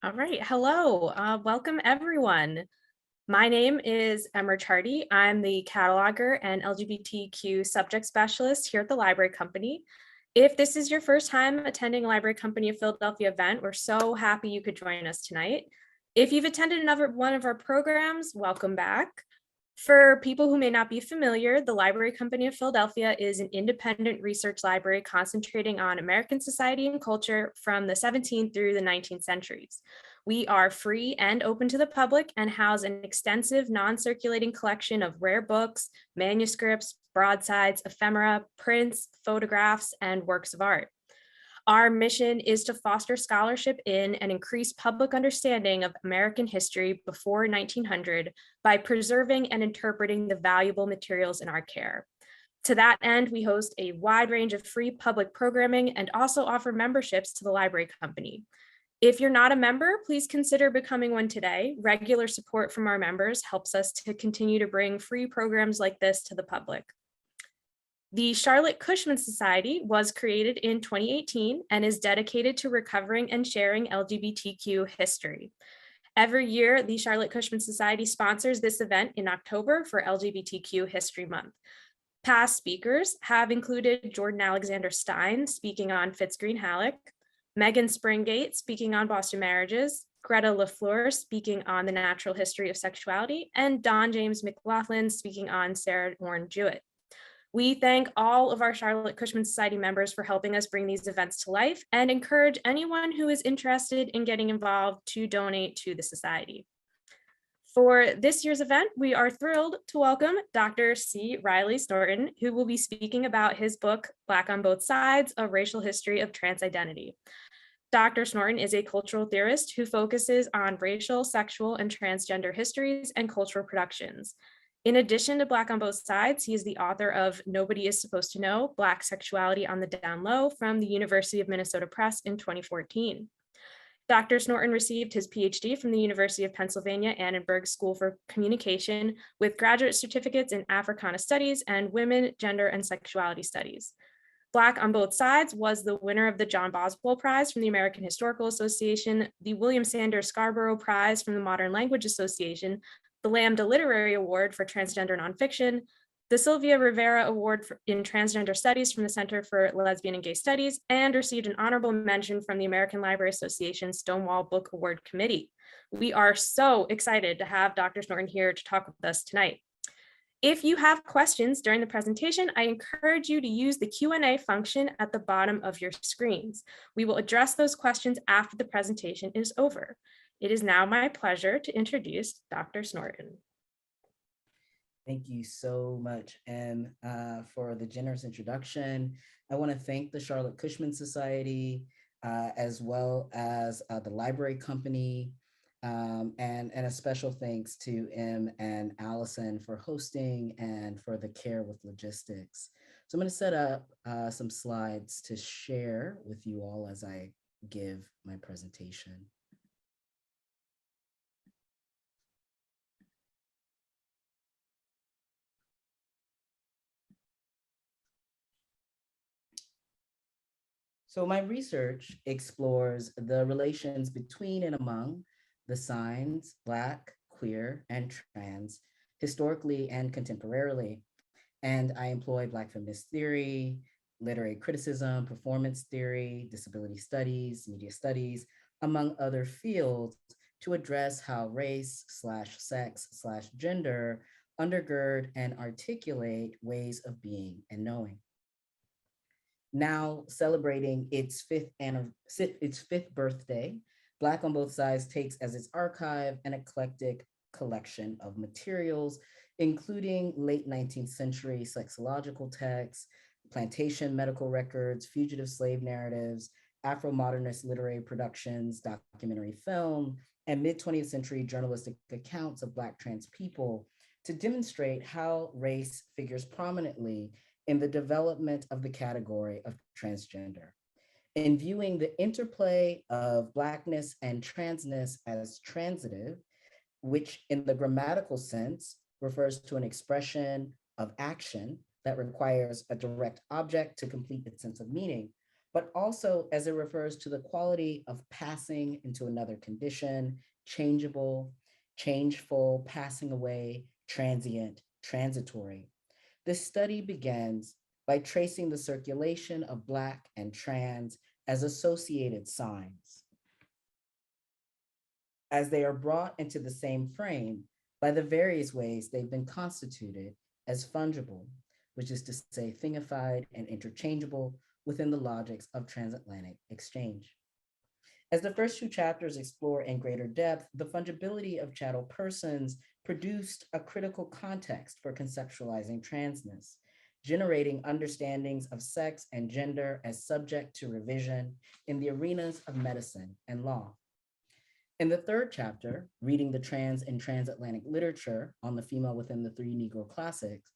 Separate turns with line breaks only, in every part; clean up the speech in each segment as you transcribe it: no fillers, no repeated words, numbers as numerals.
All right, hello, welcome everyone. My name is Emma Chardy. I'm the cataloger and LGBTQ subject specialist here at the Library Company. If this is your first time attending Library Company of Philadelphia event, we're so happy you could join us tonight. If you've attended another one of our programs, welcome back. For people who may not be familiar, the Library Company of Philadelphia is an independent research library concentrating on American society and culture from the 17th through the 19th centuries. We are free and open to the public and house an extensive non-circulating collection of rare books, manuscripts, broadsides, ephemera, prints, photographs, and works of art. Our mission is to foster scholarship in and increase public understanding of American history before 1900 by preserving and interpreting the valuable materials in our care. To that end, we host a wide range of free public programming and also offer memberships to the Library Company. If you're not a member, please consider becoming one today. Regular support from our members helps us to continue to bring free programs like this to the public. The Charlotte Cushman Society was created in 2018 and is dedicated to recovering and sharing LGBTQ history. Every year, the Charlotte Cushman Society sponsors this event in October for LGBTQ History Month. Past speakers have included Jordan Alexander Stein speaking on Fitzgreen Halleck, Megan Springate speaking on Boston marriages, Greta LaFleur speaking on the natural history of sexuality, and Don James McLaughlin speaking on Sarah Warren Jewett. We thank all of our Charlotte Cushman Society members for helping us bring these events to life and encourage anyone who is interested in getting involved to donate to the Society. For this year's event, we are thrilled to welcome Dr. C. Riley Snorton, who will be speaking about his book, Black on Both Sides, A Racial History of Trans Identity. Dr. Snorton is a cultural theorist who focuses on racial, sexual, and transgender histories and cultural productions. In addition to Black on Both Sides, he is the author of Nobody is Supposed to Know, Black Sexuality on the Down Low from the University of Minnesota Press in 2014. Dr. Snorton received his PhD from the University of Pennsylvania Annenberg School for Communication with graduate certificates in Africana Studies and Women, Gender, and Sexuality Studies. Black on Both Sides was the winner of the John Boswell Prize from the American Historical Association, the William Sanders Scarborough Prize from the Modern Language Association, the Lambda Literary Award for Transgender Nonfiction, the Sylvia Rivera Award in Transgender Studies from the Center for Lesbian and Gay Studies, and received an honorable mention from the American Library Association Stonewall Book Award Committee. We are so excited to have Dr. Snorton here to talk with us tonight. If you have questions during the presentation, I encourage you to use the Q&A function at the bottom of your screens. We will address those questions after the presentation is over. It is now my pleasure to introduce Dr. Snorton.
Thank you so much, Em, for the generous introduction. I want to thank the Charlotte Cushman Society, as well as the Library Company, and a special thanks to Em and Allison for hosting and for the care with logistics. So I'm going to set up some slides to share with you all as I give my presentation. So my research explores the relations between and among the signs Black, queer, and trans, historically and contemporarily. And I employ Black feminist theory, literary criticism, performance theory, disability studies, media studies, among other fields, to address how race/sex/gender undergird and articulate ways of being and knowing. Now celebrating its fifth birthday, Black on Both Sides takes as its archive an eclectic collection of materials, including late 19th century sexological texts, plantation medical records, fugitive slave narratives, Afro-modernist literary productions, documentary film, and mid-20th century journalistic accounts of Black trans people to demonstrate how race figures prominently in the development of the category of transgender. In viewing the interplay of Blackness and transness as transitive, which in the grammatical sense refers to an expression of action that requires a direct object to complete its sense of meaning, but also as it refers to the quality of passing into another condition, changeable, changeful, passing away, transient, transitory. This study begins by tracing the circulation of Black and trans as associated signs, as they are brought into the same frame by the various ways they've been constituted as fungible, which is to say thingified and interchangeable within the logics of transatlantic exchange. As the first two chapters explore in greater depth, the fungibility of chattel persons produced a critical context for conceptualizing transness, generating understandings of sex and gender as subject to revision in the arenas of medicine and law. In the third chapter, Reading the Trans in Transatlantic Literature on the Female Within the Three Negro Classics,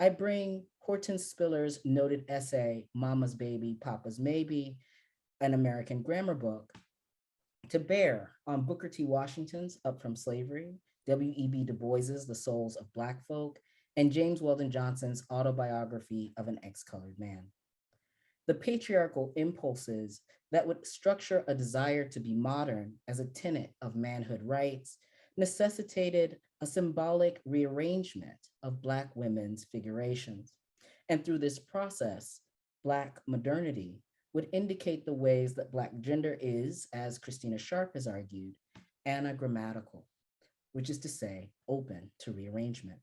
I bring Hortense Spiller's noted essay, Mama's Baby, Papa's Maybe, an American grammar book, to bear on Booker T. Washington's Up From Slavery, W.E.B. Du Bois's The Souls of Black Folk, and James Weldon Johnson's autobiography of an ex-colored man. The patriarchal impulses that would structure a desire to be modern as a tenet of manhood rights necessitated a symbolic rearrangement of Black women's figurations. And through this process, Black modernity would indicate the ways that Black gender is, as Christina Sharp has argued, anagrammatical, which is to say, open to rearrangement.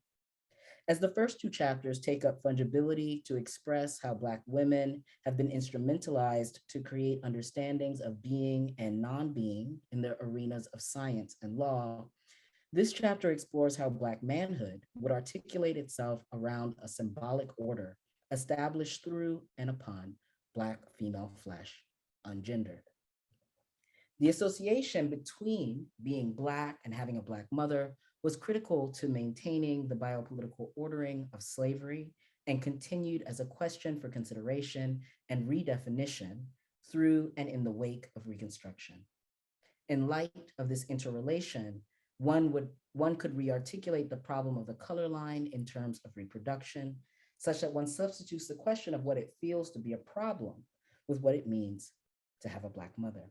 As the first two chapters take up fungibility to express how Black women have been instrumentalized to create understandings of being and non-being in the arenas of science and law, this chapter explores how Black manhood would articulate itself around a symbolic order established through and upon Black female flesh, ungendered. The association between being Black and having a Black mother was critical to maintaining the biopolitical ordering of slavery and continued as a question for consideration and redefinition through and in the wake of Reconstruction. In light of this interrelation, one could rearticulate the problem of the color line in terms of reproduction, such that one substitutes the question of what it feels to be a problem with what it means to have a Black mother.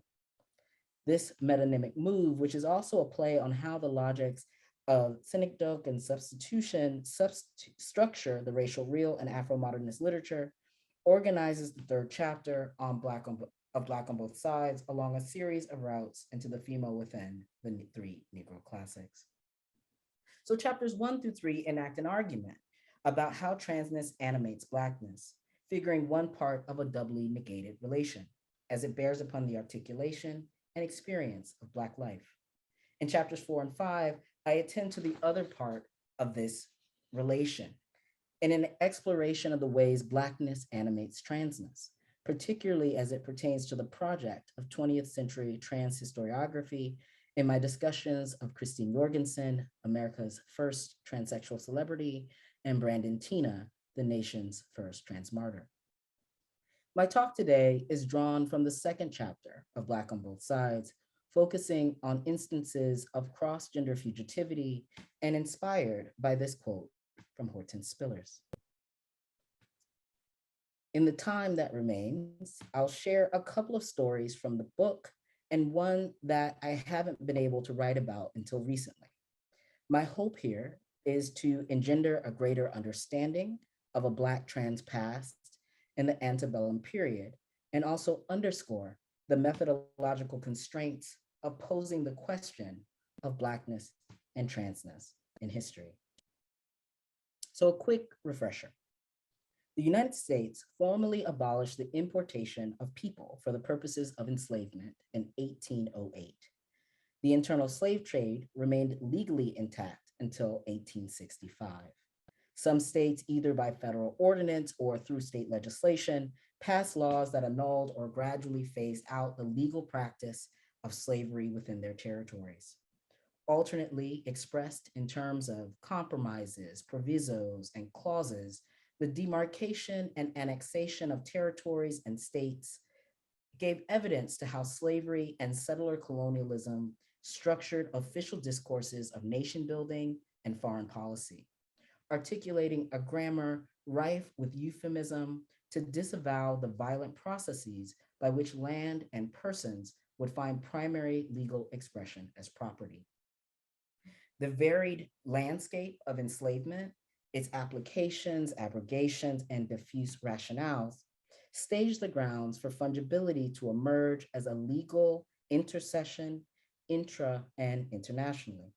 This metonymic move, which is also a play on how the logics of synecdoche and substitution structure the racial real and Afro-modernist literature, organizes the third chapter on Black on Both Sides along a series of routes into the female within the three Negro classics. So chapters 1 through 3 enact an argument about how transness animates Blackness, figuring one part of a doubly negated relation, as it bears upon the articulation and experience of Black life. In chapters 4 and 5, I attend to the other part of this relation in an exploration of the ways Blackness animates transness, particularly as it pertains to the project of 20th century trans historiography in my discussions of Christine Jorgensen, America's first transsexual celebrity, and Brandon Teena, the nation's first trans martyr. My talk today is drawn from the second chapter of Black on Both Sides, focusing on instances of cross-gender fugitivity and inspired by this quote from Hortense Spillers. In the time that remains, I'll share a couple of stories from the book and one that I haven't been able to write about until recently. My hope here is to engender a greater understanding of a Black trans past in the antebellum period, and also underscore the methodological constraints opposing the question of Blackness and transness in history. So a quick refresher. The United States formally abolished the importation of people for the purposes of enslavement in 1808. The internal slave trade remained legally intact until 1865. Some states, either by federal ordinance or through state legislation, passed laws that annulled or gradually phased out the legal practice of slavery within their territories. Alternately expressed in terms of compromises, provisos, and clauses, the demarcation and annexation of territories and states gave evidence to how slavery and settler colonialism structured official discourses of nation building and foreign policy, articulating a grammar rife with euphemism to disavow the violent processes by which land and persons would find primary legal expression as property. The varied landscape of enslavement, its applications, abrogations, and diffuse rationales stage the grounds for fungibility to emerge as a legal intercession intra and internationally.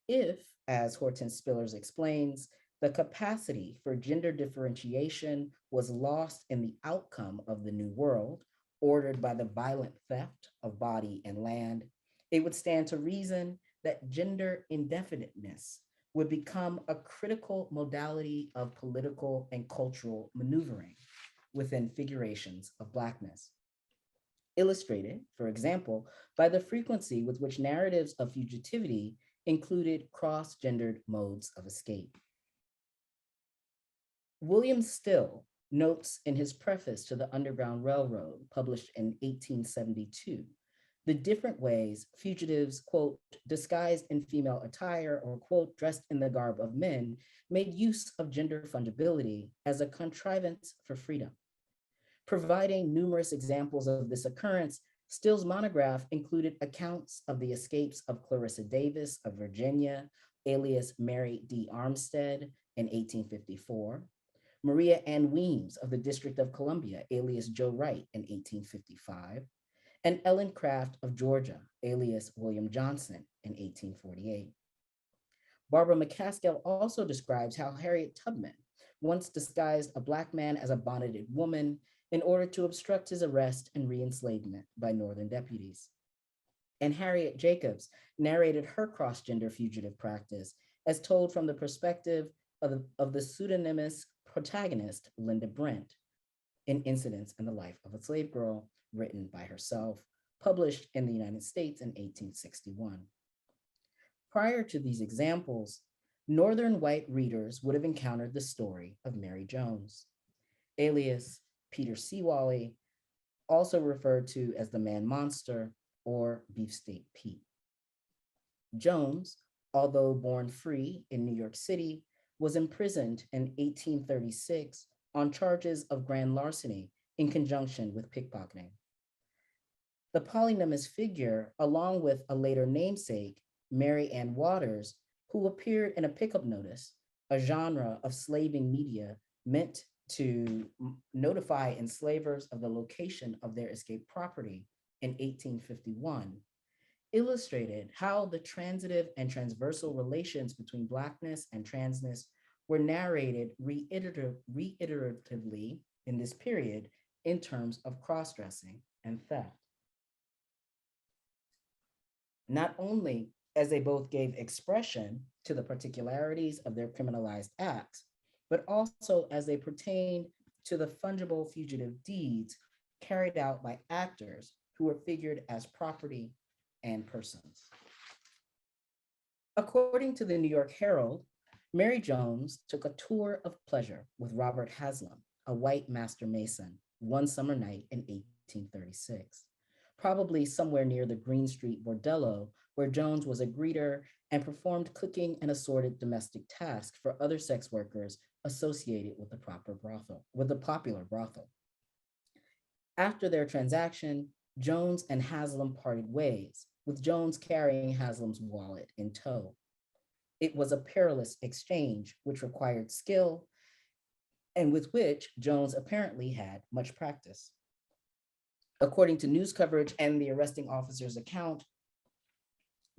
If, as Hortense Spillers explains, the capacity for gender differentiation was lost in the outcome of the New World, ordered by the violent theft of body and land, it would stand to reason that gender indefiniteness would become a critical modality of political and cultural maneuvering within figurations of Blackness. Illustrated, for example, by the frequency with which narratives of fugitivity included cross-gendered modes of escape. William Still notes in his preface to the Underground Railroad, published in 1872, the different ways fugitives, quote, disguised in female attire or, quote, dressed in the garb of men, made use of gender fungibility as a contrivance for freedom. Providing numerous examples of this occurrence, Still's monograph included accounts of the escapes of Clarissa Davis of Virginia, alias Mary D. Armstead in 1854, Maria Ann Weems of the District of Columbia, alias Joe Wright in 1855, and Ellen Craft of Georgia, alias William Johnson in 1848. Barbara McCaskill also describes how Harriet Tubman once disguised a Black man as a bonneted woman in order to obstruct his arrest and re-enslavement by Northern deputies. And Harriet Jacobs narrated her cross-gender fugitive practice as told from the perspective of the pseudonymous protagonist, Linda Brent, in Incidents in the Life of a Slave Girl, written by herself, published in the United States in 1861. Prior to these examples, Northern white readers would have encountered the story of Mary Jones, alias Peter Seawally, also referred to as the Man Monster or Beefsteak Pete. Jones, although born free in New York City, was imprisoned in 1836 on charges of grand larceny in conjunction with pickpocketing. The polynymous figure, along with a later namesake, Mary Ann Waters, who appeared in a pickup notice, a genre of slaving media meant to notify enslavers of the location of their escaped property in 1851, illustrated how the transitive and transversal relations between Blackness and transness were narrated reiteratively in this period in terms of cross-dressing and theft. Not only as they both gave expression to the particularities of their criminalized acts, but also as they pertained to the fungible fugitive deeds carried out by actors who were figured as property and persons. According to the New York Herald, Mary Jones took a tour of pleasure with Robert Haslam, a white master mason, one summer night in 1836, probably somewhere near the Green Street Bordello, where Jones was a greeter and performed cooking and assorted domestic tasks for other sex workers associated with the popular brothel. After their transaction, Jones and Haslam parted ways, with Jones carrying Haslam's wallet in tow. It was a perilous exchange, which required skill, and with which Jones apparently had much practice. According to news coverage and the arresting officer's account,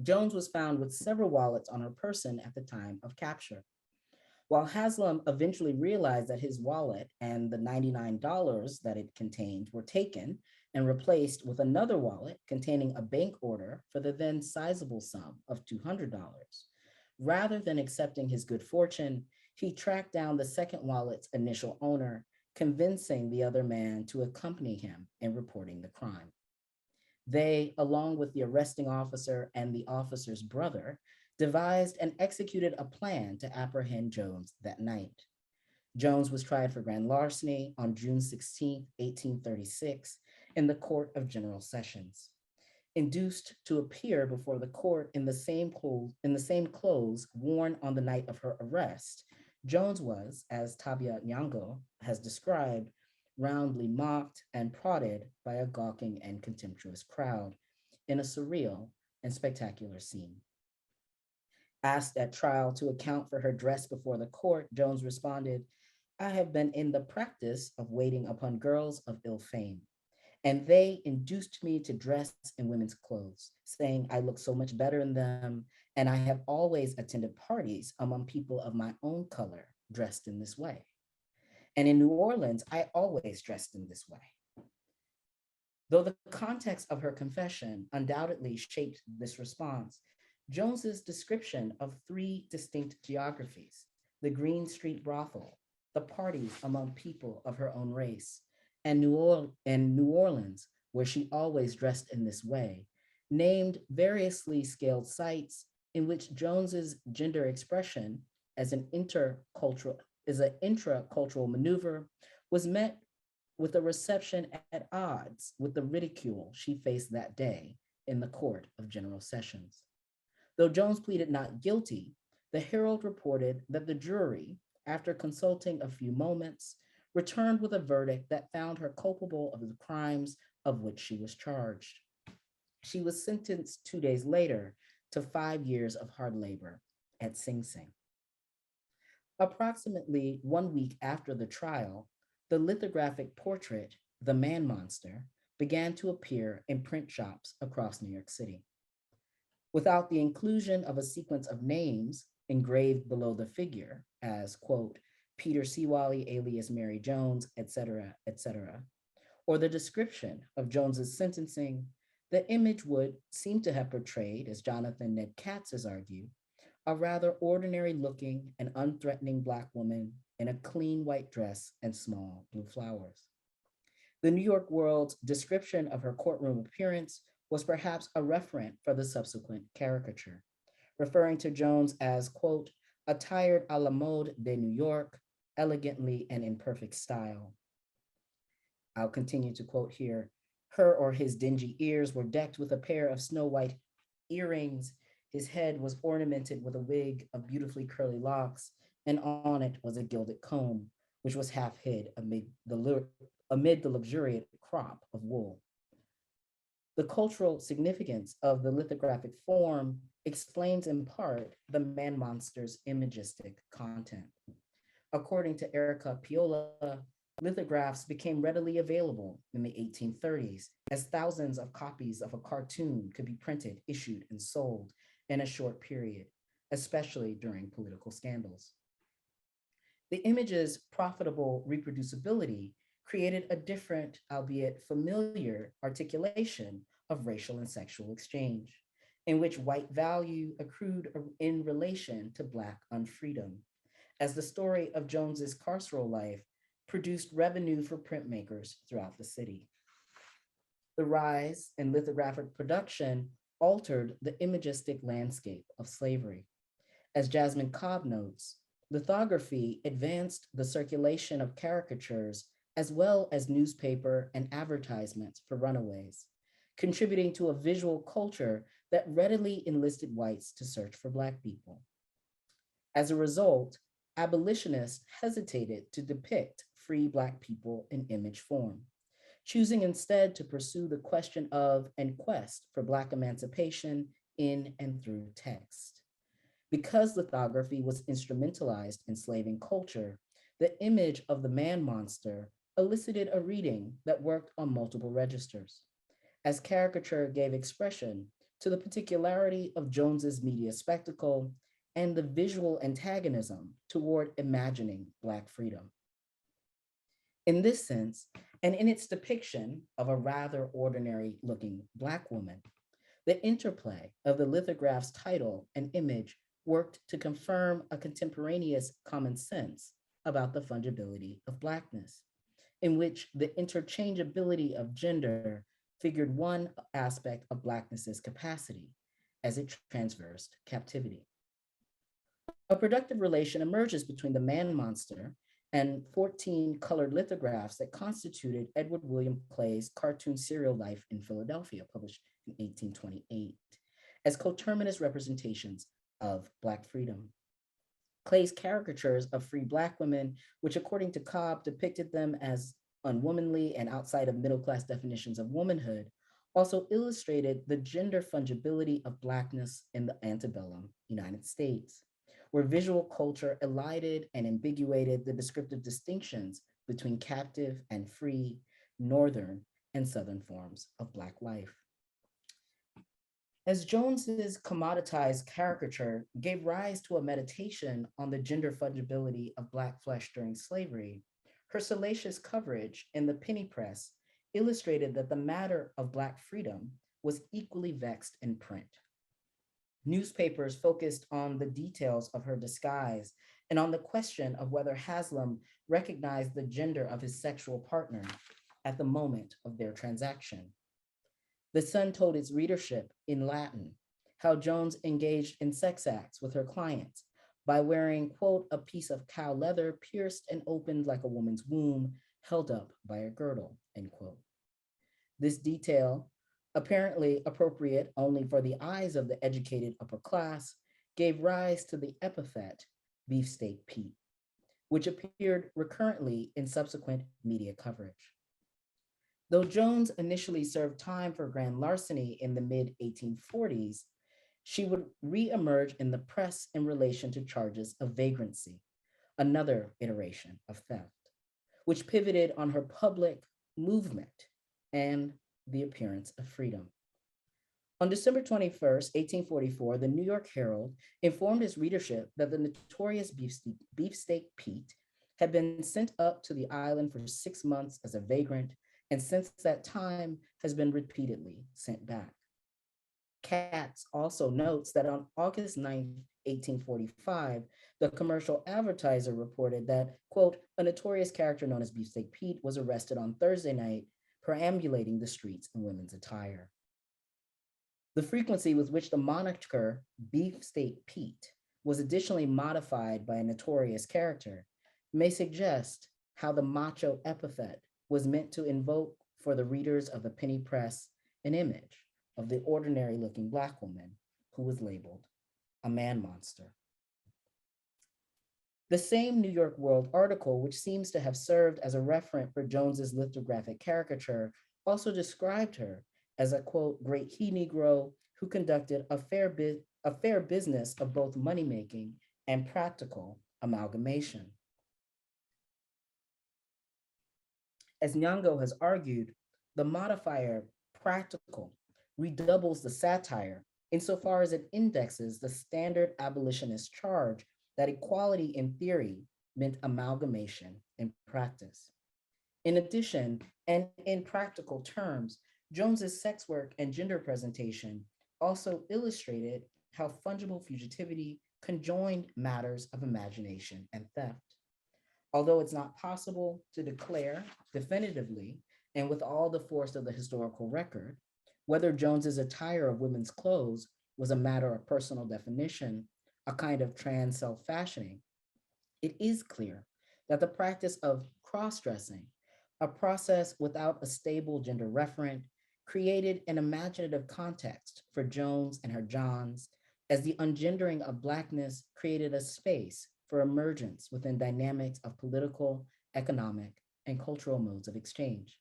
Jones was found with several wallets on her person at the time of capture. While Haslam eventually realized that his wallet and the $99 that it contained were taken and replaced with another wallet containing a bank order for the then sizable sum of $200, rather than accepting his good fortune, he tracked down the second wallet's initial owner, convincing the other man to accompany him in reporting the crime. They, along with the arresting officer and the officer's brother, devised and executed a plan to apprehend Jones that night. Jones was tried for grand larceny on June 16, 1836, in the Court of General Sessions. Induced to appear before the court in the same clothes worn on the night of her arrest, Jones was, as Tabia Nyango has described, roundly mocked and prodded by a gawking and contemptuous crowd in a surreal and spectacular scene. Asked at trial to account for her dress before the court, Jones responded, "I have been in the practice of waiting upon girls of ill fame, and they induced me to dress in women's clothes, saying I look so much better in them, and I have always attended parties among people of my own color dressed in this way. And in New Orleans, I always dressed in this way." Though the context of her confession undoubtedly shaped this response, Jones's description of three distinct geographies, the Green Street brothel, the parties among people of her own race, and New Orleans, where she always dressed in this way, named variously scaled sites in which Jones's gender expression as an intercultural is an intracultural maneuver was met with a reception at odds with the ridicule she faced that day in the Court of General Sessions. Though Jones pleaded not guilty, the Herald reported that the jury, after consulting a few moments, returned with a verdict that found her culpable of the crimes of which she was charged. She was sentenced 2 days later to 5 years of hard labor at Sing Sing. Approximately 1 week after the trial, the lithographic portrait, The Man Monster, began to appear in print shops across New York City. Without the inclusion of a sequence of names engraved below the figure as, quote, Peter Seawally alias Mary Jones, etc., or the description of Jones's sentencing, the image would seem to have portrayed, as Jonathan Ned Katz has argued, a rather ordinary looking and unthreatening Black woman in a clean white dress and small blue flowers. The New York World's description of her courtroom appearance was perhaps a referent for the subsequent caricature, referring to Jones as, quote, attired a la mode de New York, elegantly and in perfect style. I'll continue to quote here, her or his dingy ears were decked with a pair of snow white earrings. His head was ornamented with a wig of beautifully curly locks, and on it was a gilded comb, which was half hid amid the luxuriant crop of wool. The cultural significance of the lithographic form explains in part the man monster's imagistic content. According to Erica Piola, lithographs became readily available in the 1830s as thousands of copies of a cartoon could be printed, issued, and sold in a short period, especially during political scandals. The image's profitable reproducibility created a different, albeit familiar, articulation of racial and sexual exchange, in which white value accrued in relation to Black unfreedom, as the story of Jones's carceral life produced revenue for printmakers throughout the city. The rise in lithographic production altered the imagistic landscape of slavery. As Jasmine Cobb notes, lithography advanced the circulation of caricatures as well as newspaper and advertisements for runaways, contributing to a visual culture that readily enlisted whites to search for Black people. As a result, abolitionists hesitated to depict free Black people in image form, choosing instead to pursue the question of and quest for Black emancipation in and through text. Because lithography was instrumentalized in enslaving culture, the image of the man monster elicited a reading that worked on multiple registers, as caricature gave expression to the particularity of Jones's media spectacle and the visual antagonism toward imagining Black freedom. In this sense, and in its depiction of a rather ordinary looking Black woman, the interplay of the lithograph's title and image worked to confirm a contemporaneous common sense about the fungibility of Blackness, in which the interchangeability of gender figured one aspect of Blackness's capacity as it traversed captivity. A productive relation emerges between the man monster and 14 colored lithographs that constituted Edward William Clay's cartoon serial Life in Philadelphia, published in 1828, as coterminous representations of Black freedom. Clay's caricatures of free Black women, which according to Cobb depicted them as unwomanly, and outside of middle-class definitions of womanhood, also illustrated the gender fungibility of Blackness in the antebellum United States, where visual culture elided and ambiguated the descriptive distinctions between captive and free, Northern and Southern forms of Black life. As Jones's commoditized caricature gave rise to a meditation on the gender fungibility of Black flesh during slavery, her salacious coverage in the penny press illustrated that the matter of Black freedom was equally vexed in print. Newspapers focused on the details of her disguise and on the question of whether Haslam recognized the gender of his sexual partner at the moment of their transaction. The Sun told its readership in Latin how Jones engaged in sex acts with her clients by wearing, quote, a piece of cow leather pierced and opened like a woman's womb, held up by a girdle, end quote. This detail, apparently appropriate only for the eyes of the educated upper class, gave rise to the epithet Beefsteak Pete, which appeared recurrently in subsequent media coverage. Though Jones initially served time for grand larceny in the mid-1840s, she would re-emerge in the press in relation to charges of vagrancy, another iteration of theft, which pivoted on her public movement and the appearance of freedom. On December 21st, 1844, the New York Herald informed its readership that the notorious Beefsteak Pete had been sent up to the island for 6 months as a vagrant, and since that time has been repeatedly sent back. Katz also notes that on August 9th, 1845, the Commercial Advertiser reported that, quote, a notorious character known as Beefsteak Pete was arrested on Thursday night, perambulating the streets in women's attire. The frequency with which the moniker Beefsteak Pete was additionally modified by a notorious character may suggest how the macho epithet was meant to invoke for the readers of the penny press an image of the ordinary looking Black woman who was labeled a man monster. The same New York World article, which seems to have served as a referent for Jones's lithographic caricature, also described her as a, quote, great he-Negro who conducted a fair business of both money-making and practical amalgamation. As Nyong'o has argued, the modifier practical redoubles the satire insofar as it indexes the standard abolitionist charge that equality in theory meant amalgamation in practice. In addition, and in practical terms, Jones's sex work and gender presentation also illustrated how fungible fugitivity conjoined matters of imagination and theft. Although it's not possible to declare definitively and with all the force of the historical record whether Jones's attire of women's clothes was a matter of personal definition, a kind of trans self-fashioning, it is clear that the practice of cross-dressing, a process without a stable gender referent, created an imaginative context for Jones and her Johns, as the ungendering of Blackness created a space for emergence within dynamics of political, economic, and cultural modes of exchange.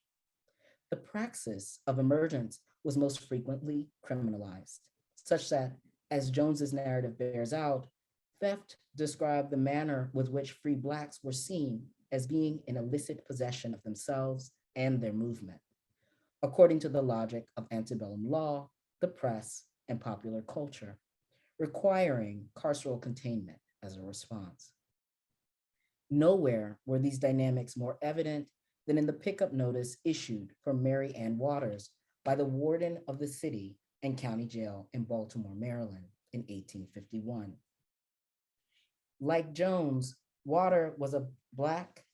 The praxis of emergence was most frequently criminalized, such that, as Jones's narrative bears out, theft described the manner with which free Blacks were seen as being in illicit possession of themselves and their movement, according to the logic of antebellum law, the press, and popular culture, requiring carceral containment as a response. Nowhere were these dynamics more evident than in the pickup notice issued for Mary Ann Waters by the warden of the city and county jail in Baltimore, Maryland in 1851. Like Jones, Water was a Black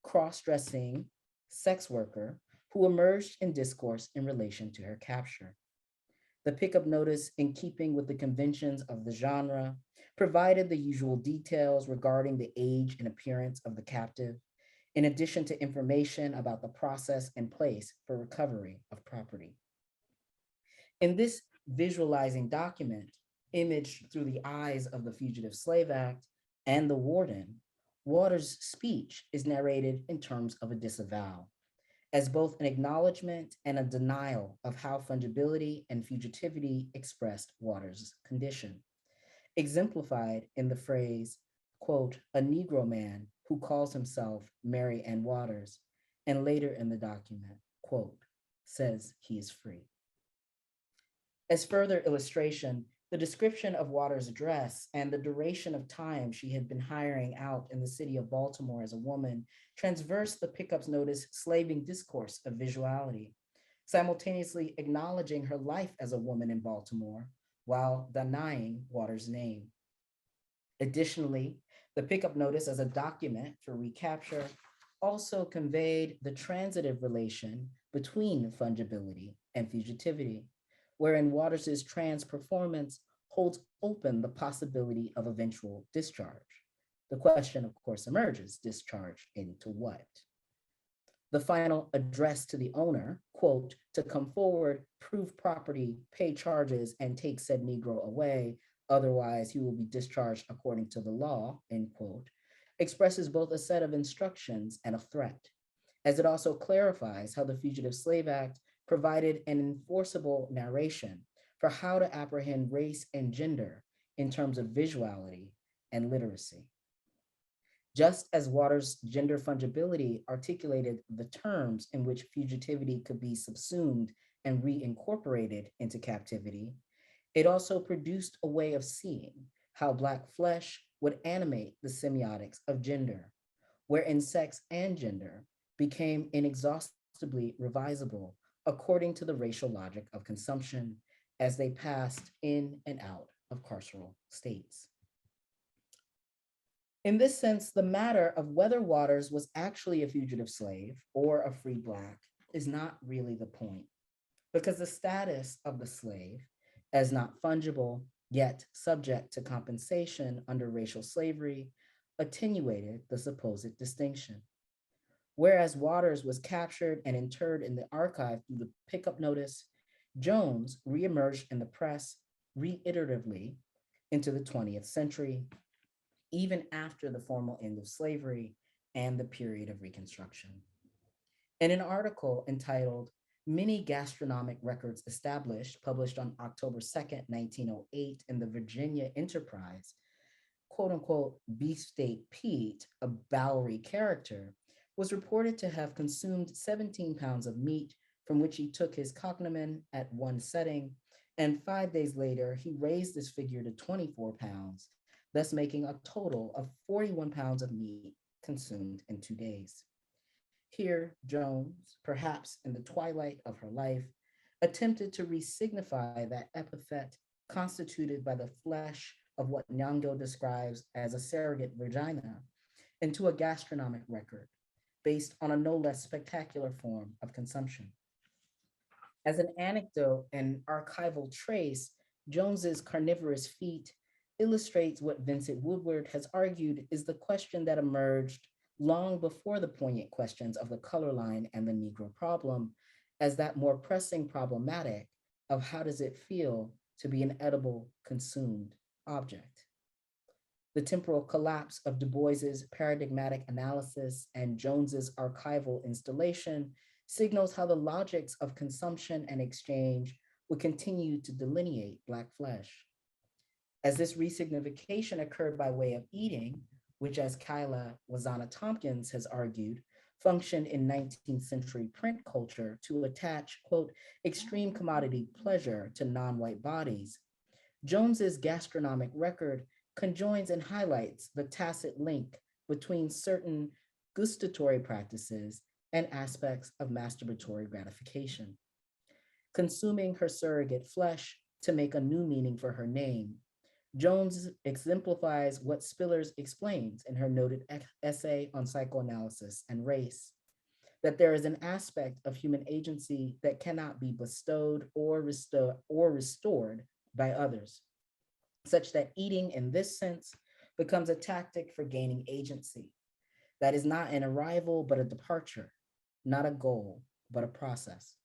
cross-dressing sex worker who emerged in discourse in relation to her capture. The pickup notice, in keeping with the conventions of the genre, provided the usual details regarding the age and appearance of the captive, in addition to information about the process and place for recovery of property. In this visualizing document, imaged through the eyes of the Fugitive Slave Act and the warden, Waters' speech is narrated in terms of a disavowal, as both an acknowledgement and a denial of how fungibility and fugitivity expressed Waters' condition, exemplified in the phrase, quote, a Negro man who calls himself Mary Ann Waters, and later in the document, quote, says he is free. As further illustration, the description of Waters' dress and the duration of time she had been hiring out in the city of Baltimore as a woman transverse the pickup's notice slaving discourse of visuality, simultaneously acknowledging her life as a woman in Baltimore while denying Waters' name. Additionally, the pickup notice as a document for recapture also conveyed the transitive relation between fungibility and fugitivity, wherein Waters's trans performance holds open the possibility of eventual discharge. The question, of course, emerges, discharge into what? The final address to the owner, quote, to come forward, prove property, pay charges, and take said Negro away, otherwise he will be discharged according to the law, end quote, expresses both a set of instructions and a threat, as it also clarifies how the Fugitive Slave Act provided an enforceable narration for how to apprehend race and gender in terms of visuality and literacy. Just as Waters' gender fungibility articulated the terms in which fugitivity could be subsumed and reincorporated into captivity, it also produced a way of seeing how Black flesh would animate the semiotics of gender, wherein sex and gender became inexhaustibly revisable according to the racial logic of consumption as they passed in and out of carceral states. In this sense, the matter of whether Waters was actually a fugitive slave or a free Black is not really the point, because the status of the slave as not fungible, yet subject to compensation under racial slavery, attenuated the supposed distinction. Whereas Waters was captured and interred in the archive through the pickup notice, Jones reemerged in the press reiteratively into the 20th century, even after the formal end of slavery and the period of Reconstruction. In an article entitled Many Gastronomic Records Established, published on October 2nd, 1908 in the Virginia Enterprise, quote unquote, Beefsteak Pete, a Bowery character, was reported to have consumed 17 pounds of meat, from which he took his cognomen at one setting, and 5 days later, he raised this figure to 24 pounds, thus making a total of 41 pounds of meat consumed in 2 days. Here, Jones, perhaps in the twilight of her life, attempted to re-signify that epithet constituted by the flesh of what Nyong'o describes as a surrogate vagina into a gastronomic record based on a no less spectacular form of consumption. As an anecdote and archival trace, Jones's carnivorous feat illustrates what Vincent Woodward has argued is the question that emerged long before the poignant questions of the color line and the Negro problem, as that more pressing problematic of how does it feel to be an edible, consumed object. The temporal collapse of Du Bois's paradigmatic analysis and Jones's archival installation signals how the logics of consumption and exchange would continue to delineate Black flesh. As this resignification occurred by way of eating, which, as Kyla Wazana Tompkins has argued, functioned in 19th century print culture to attach, quote, extreme commodity pleasure to non-white bodies, Jones's gastronomic record conjoins and highlights the tacit link between certain gustatory practices and aspects of masturbatory gratification. Consuming her surrogate flesh to make a new meaning for her name, Jones exemplifies what Spillers explains in her noted essay on psychoanalysis and race, that there is an aspect of human agency that cannot be bestowed or restored by others, such that eating in this sense becomes a tactic for gaining agency. That is not an arrival, but a departure, not a goal, but a process.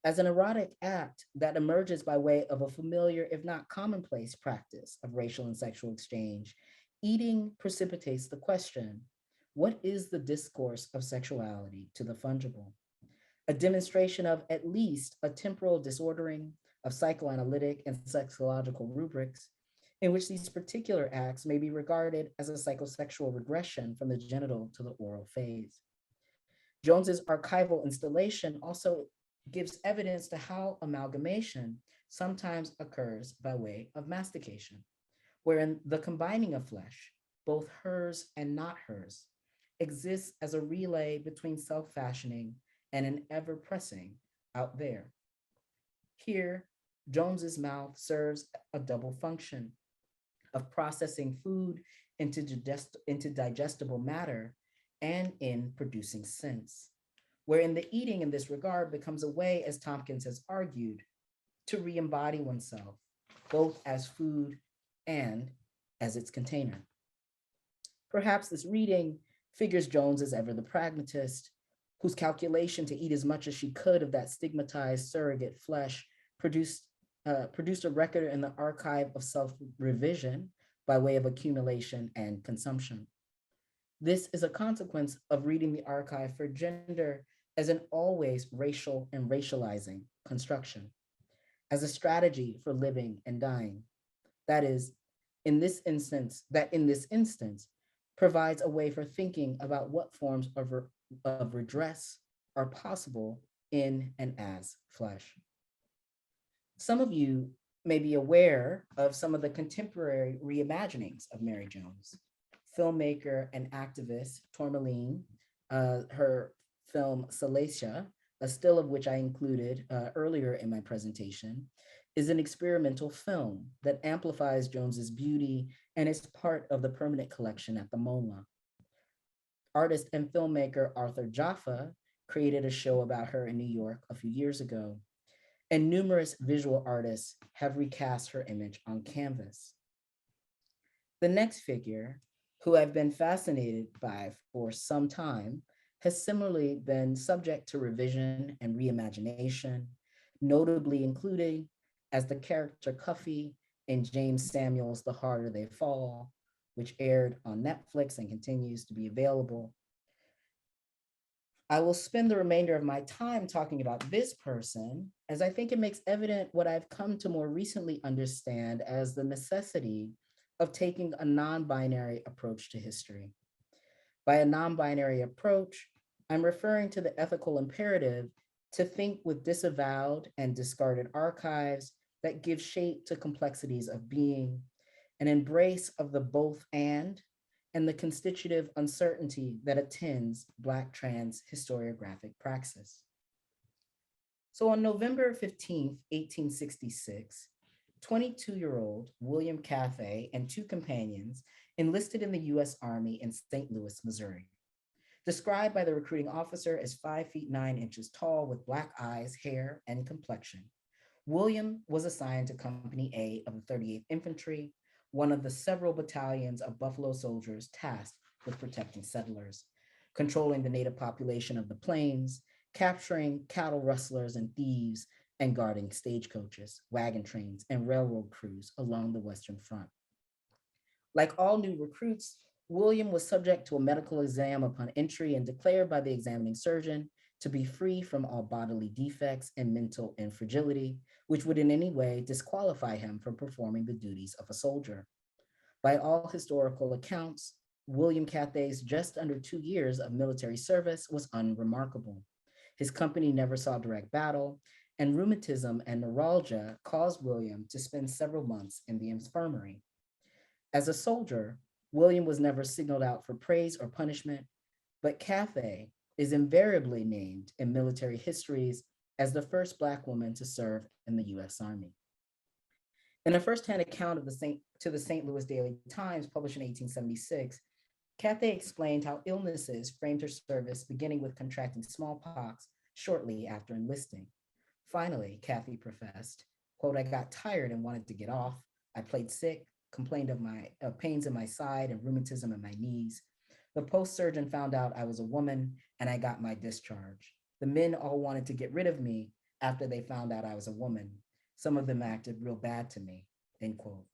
As an erotic act that emerges by way of a familiar, if not commonplace, practice of racial and sexual exchange, eating precipitates the question, what is the discourse of sexuality to the fungible? a demonstration of at least a temporal disordering of psychoanalytic and sexological rubrics in which these particular acts may be regarded as a psychosexual regression from the genital to the oral phase. Jones's archival installation also gives evidence to how amalgamation sometimes occurs by way of mastication, wherein the combining of flesh, both hers and not hers, exists as a relay between self-fashioning and an ever-pressing out there. Here, Jones's mouth serves a double function of processing food into digestible matter and in producing sense, wherein the eating in this regard becomes a way, as Tompkins has argued, to re-embody oneself, both as food and as its container. Perhaps this reading figures Jones as ever the pragmatist, whose calculation to eat as much as she could of that stigmatized surrogate flesh produced a record in the archive of self-revision by way of accumulation and consumption. This is a consequence of reading the archive for gender as an always racial and racializing construction, as a strategy for living and dying. That is, in this instance, provides a way for thinking about what forms of redress are possible in and as flesh. Some of you may be aware of some of the contemporary reimaginings of Mary Jones. Filmmaker and activist Tourmaline, her film Salacia, a still of which I included earlier in my presentation, is an experimental film that amplifies Jones's beauty and is part of the permanent collection at the MoMA. Artist and filmmaker Arthur Jaffa created a show about her in New York a few years ago, and numerous visual artists have recast her image on canvas. The next figure, who I've been fascinated by for some time, has similarly been subject to revision and reimagination, notably including as the character Cathey in James Samuel's The Harder They Fall, which aired on Netflix and continues to be available. I will spend the remainder of my time talking about this person, as I think it makes evident what I've come to more recently understand as the necessity of taking a non-binary approach to history. By a non-binary approach, I'm referring to the ethical imperative to think with disavowed and discarded archives that give shape to complexities of being, an embrace of the both and the constitutive uncertainty that attends Black trans historiographic praxis. So on November 15th, 1866, 22-year-old William Cathey and two companions enlisted in the US Army in St. Louis, Missouri. Described by the recruiting officer as 5 feet 9 inches tall with black eyes, hair, and complexion, William was assigned to Company A of the 38th Infantry, one of the several battalions of Buffalo soldiers tasked with protecting settlers, controlling the native population of the plains, capturing cattle rustlers and thieves, and guarding stagecoaches, wagon trains, and railroad crews along the Western Front. Like all new recruits, William was subject to a medical exam upon entry and declared by the examining surgeon to be free from all bodily defects and mental infragility, which would in any way disqualify him from performing the duties of a soldier. By all historical accounts, William Cathey's just under 2 years of military service was unremarkable. His company never saw direct battle, and rheumatism and neuralgia caused William to spend several months in the infirmary. As a soldier, William was never signaled out for praise or punishment, but Cathey is invariably named in military histories as the first Black woman to serve in the US Army. In a firsthand account of the St. Louis Daily Times published in 1876, Cathey explained how illnesses framed her service, beginning with contracting smallpox shortly after enlisting. Finally, Cathey professed, quote, "I got tired and wanted to get off. I played sick, complained of pains in my side and rheumatism in my knees. The post surgeon found out I was a woman and I got my discharge. The men all wanted to get rid of me after they found out I was a woman. Some of them acted real bad to me," end quote.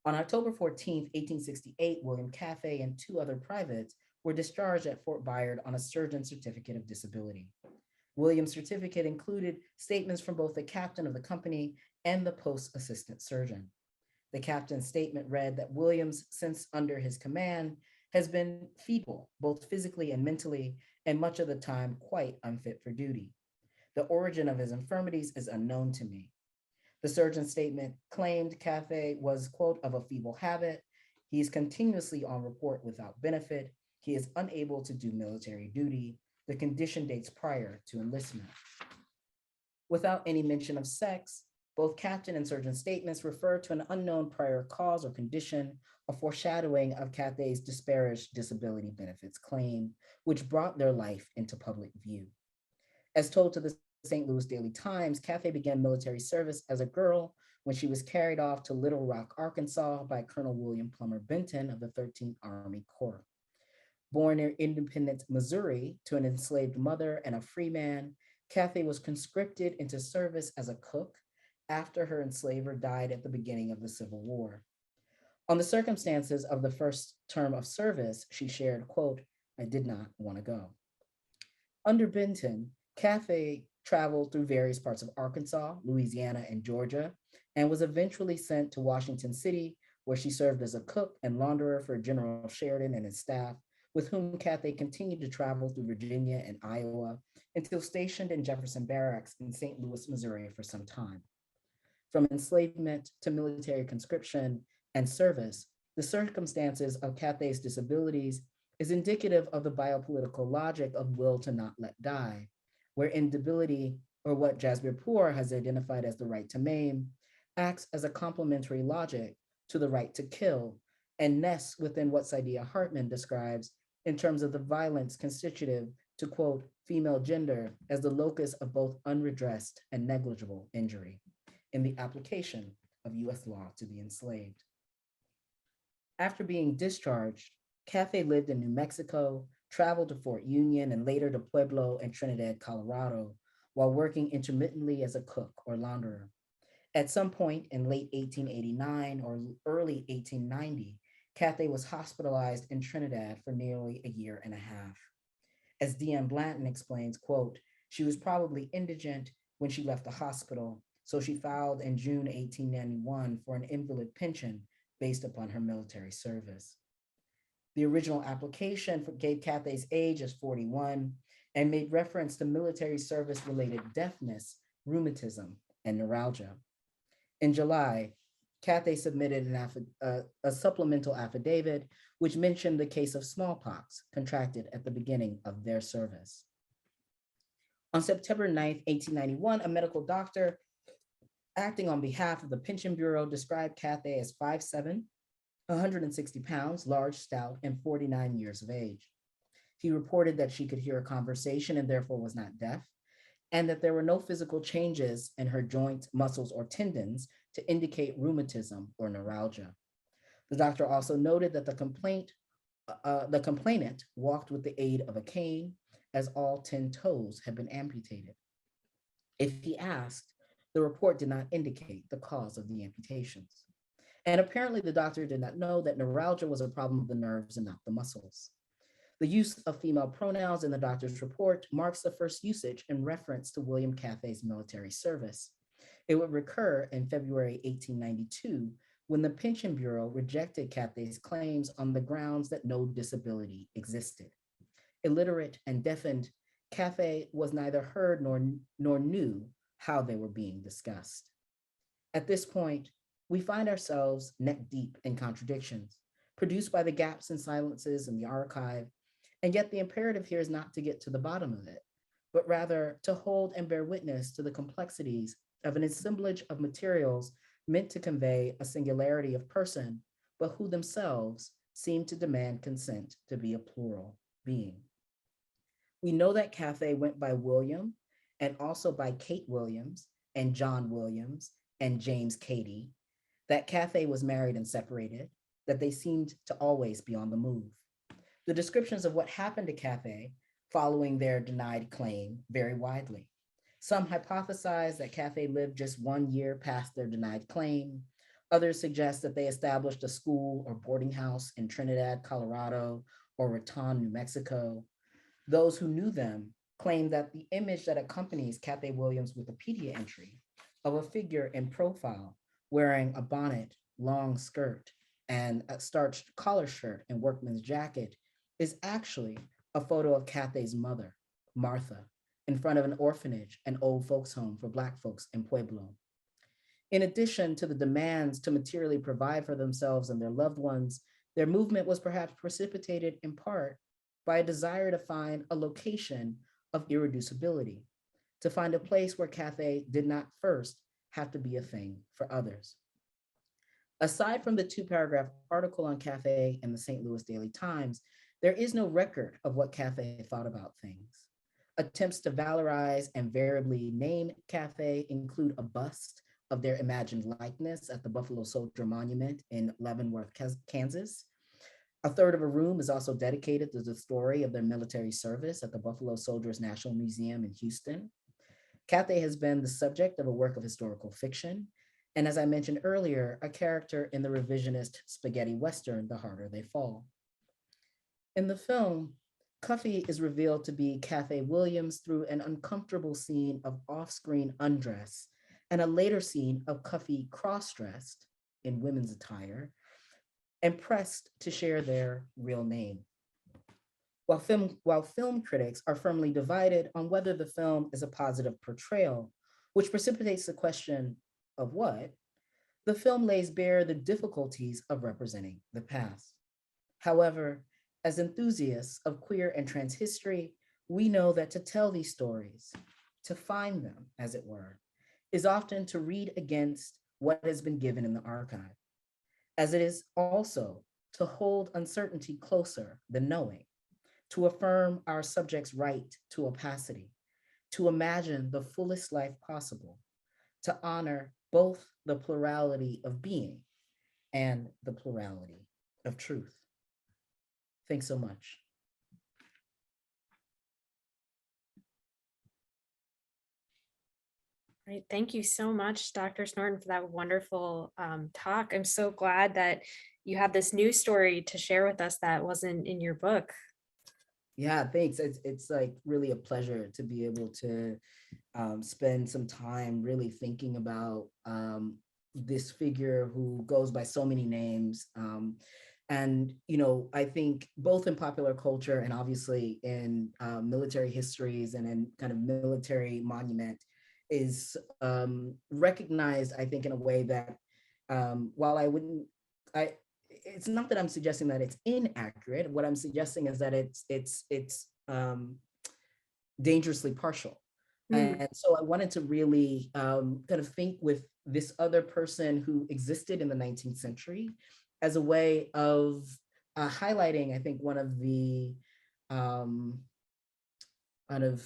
On October 14th, 1868, William Cathey and 2 other privates were discharged at Fort Bayard on a surgeon certificate of disability. William's certificate included statements from both the captain of the company and the post assistant surgeon. The captain's statement read that Williams, since under his command, has been feeble, both physically and mentally, and much of the time quite unfit for duty. The origin of his infirmities is unknown to me. The surgeon's statement claimed Cathey was, quote, of a feeble habit. He is continuously on report without benefit. He is unable to do military duty. The condition dates prior to enlistment. Without any mention of sex, both captain and surgeon statements refer to an unknown prior cause or condition, a foreshadowing of Cathey's disparaged disability benefits claim, which brought their life into public view. As told to the St. Louis Daily Times, Cathey began military service as a girl when she was carried off to Little Rock, Arkansas by Colonel William Plummer Benton of the 13th Army Corps. Born in Independence, Missouri, to an enslaved mother and a free man, Cathey was conscripted into service as a cook after her enslaver died at the beginning of the Civil War. On the circumstances of the first term of service, she shared, quote, "I did not want to go." Under Benton, Cathey traveled through various parts of Arkansas, Louisiana, and Georgia, and was eventually sent to Washington City, where she served as a cook and launderer for General Sheridan and his staff, with whom Cathey continued to travel through Virginia and Iowa until stationed in Jefferson Barracks in St. Louis, Missouri for some time. From enslavement to military conscription and service, the circumstances of Cathey's disabilities is indicative of the biopolitical logic of will to not let die, where debility, or what Jasbir-Puar has identified as the right to maim, acts as a complementary logic to the right to kill and nests within what Saidiya Hartman describes in terms of the violence constitutive to, quote, female gender as the locus of both unredressed and negligible injury in the application of US law to the enslaved. After being discharged, Cathey lived in New Mexico, traveled to Fort Union, and later to Pueblo and Trinidad, Colorado, while working intermittently as a cook or launderer. At some point in late 1889 or early 1890, Cathey was hospitalized in Trinidad for nearly a year and a half. As D.M. Blanton explains, quote, "She was probably indigent when she left the hospital, so she filed in June 1891 for an invalid pension based upon her military service." The original application gave Cathey's age as 41 and made reference to military service-related deafness, rheumatism, and neuralgia. In July, Cathey submitted a supplemental affidavit which mentioned the case of smallpox contracted at the beginning of their service. On September 9th, 1891, a medical doctor acting on behalf of the Pension Bureau described Cathey as 5'7", 160 pounds, large, stout, and 49 years of age. He reported that she could hear a conversation and therefore was not deaf, and that there were no physical changes in her joints, muscles, or tendons to indicate rheumatism or neuralgia. The doctor also noted that the complainant walked with the aid of a cane, as all 10 toes had been amputated. If he asked, the report did not indicate the cause of the amputations. And apparently the doctor did not know that neuralgia was a problem of the nerves and not the muscles. The use of female pronouns in the doctor's report marks the first usage in reference to William Cathey's military service. It would recur in February 1892 when the Pension Bureau rejected Cathey's claims on the grounds that no disability existed. Illiterate and deafened, Cathey was neither heard nor knew how they were being discussed. At this point, we find ourselves neck deep in contradictions, produced by the gaps and silences in the archive, and yet the imperative here is not to get to the bottom of it, but rather to hold and bear witness to the complexities of an assemblage of materials meant to convey a singularity of person, but who themselves seem to demand consent to be a plural being. We know that Cathey went by William and also by Kate Williams and John Williams and James Cathey, that Cathey was married and separated, that they seemed to always be on the move. The descriptions of what happened to Cathey following their denied claim vary widely. Some hypothesize that Cathey lived just 1 year past their denied claim. Others suggest that they established a school or boarding house in Trinidad, Colorado, or Raton, New Mexico. Those who knew them claimed that the image that accompanies Cathey Williams' Wikipedia entry of a figure in profile wearing a bonnet, long skirt, and a starched collar shirt and workman's jacket is actually a photo of Cathey's mother, Martha, in front of an orphanage and old folks home for Black folks in Pueblo. In addition to the demands to materially provide for themselves and their loved ones, their movement was perhaps precipitated in part by a desire to find a location of irreducibility, to find a place where Cathey did not first have to be a thing for others. Aside from the 2-paragraph article on Cathey in the St. Louis Daily Times, there is no record of what Cathey thought about things. Attempts to valorize and variably name Cathey include a bust of their imagined likeness at the Buffalo Soldier Monument in Leavenworth, Kansas. A third of a room is also dedicated to the story of their military service at the Buffalo Soldiers National Museum in Houston. Cathey has been the subject of a work of historical fiction, and as I mentioned earlier, a character in the revisionist spaghetti Western, The Harder They Fall. In the film, Cathey is revealed to be Cathey Williams through an uncomfortable scene of off-screen undress and a later scene of Cathey cross-dressed in women's attire and pressed to share their real name. While film critics are firmly divided on whether the film is a positive portrayal, which precipitates the question of what, the film lays bare the difficulties of representing the past. However, as enthusiasts of queer and trans history, we know that to tell these stories, to find them, as it were, is often to read against what has been given in the archive, as it is also to hold uncertainty closer than knowing, to affirm our subject's right to opacity, to imagine the fullest life possible, to honor both the plurality of being and the plurality of truth. Thanks so much.
Great. Thank you so much, Dr. Snorton, for that wonderful talk. I'm so glad that you have this new story to share with us that wasn't in your book.
Yeah, thanks. It's like really a pleasure to be able to spend some time really thinking about this figure who goes by so many names. And, you know, I think both in popular culture and obviously in military histories and in kind of military monument is recognized, I think, in a way that while it's not that I'm suggesting that it's inaccurate. What I'm suggesting is that it's dangerously partial. And so I wanted to really kind of think with this other person who existed in the 19th century as a way of highlighting, I think, one of the kind of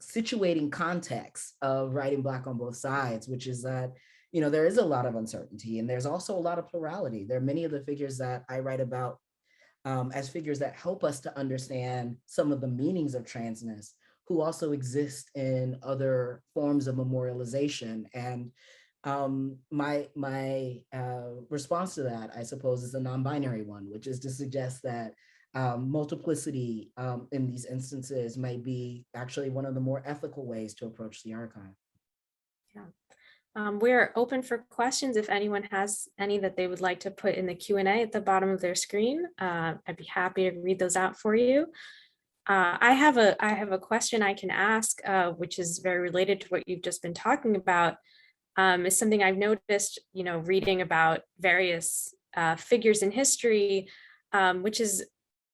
situating context of writing Black on both sides, which is that, you know, there is a lot of uncertainty and there's also a lot of plurality. There are many of the figures that I write about as figures that help us to understand some of the meanings of transness, who also exist in other forms of memorialization. And my response to that, I suppose, is a non-binary one, which is to suggest that multiplicity in these instances might be actually one of the more ethical ways to approach the archive.
Yeah. We're open for questions. If anyone has any that they would like to put in the Q&A at the bottom of their screen, I'd be happy to read those out for you. I have a question I can ask, which is very related to what you've just been talking about. Is something I've noticed, you know, reading about various figures in history, which is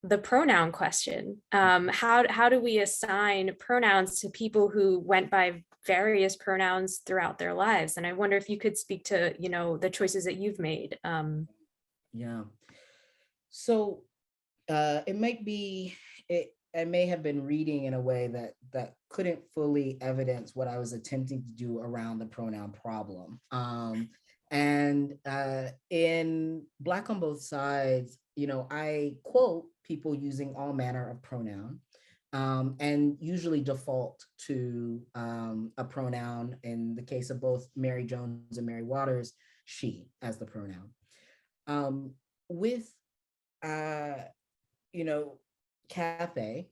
the pronoun question. How do we assign pronouns to people who went by various pronouns throughout their lives? And I wonder if you could speak to, you know, the choices that you've made.
Yeah. So it might be, I may have been reading in a way that couldn't fully evidence what I was attempting to do around the pronoun problem. And in Black on Both Sides, you know, I quote people using all manner of pronoun and usually default to a pronoun, in the case of both Mary Jones and Mary Waters, she as the pronoun. With, you know, Cathey,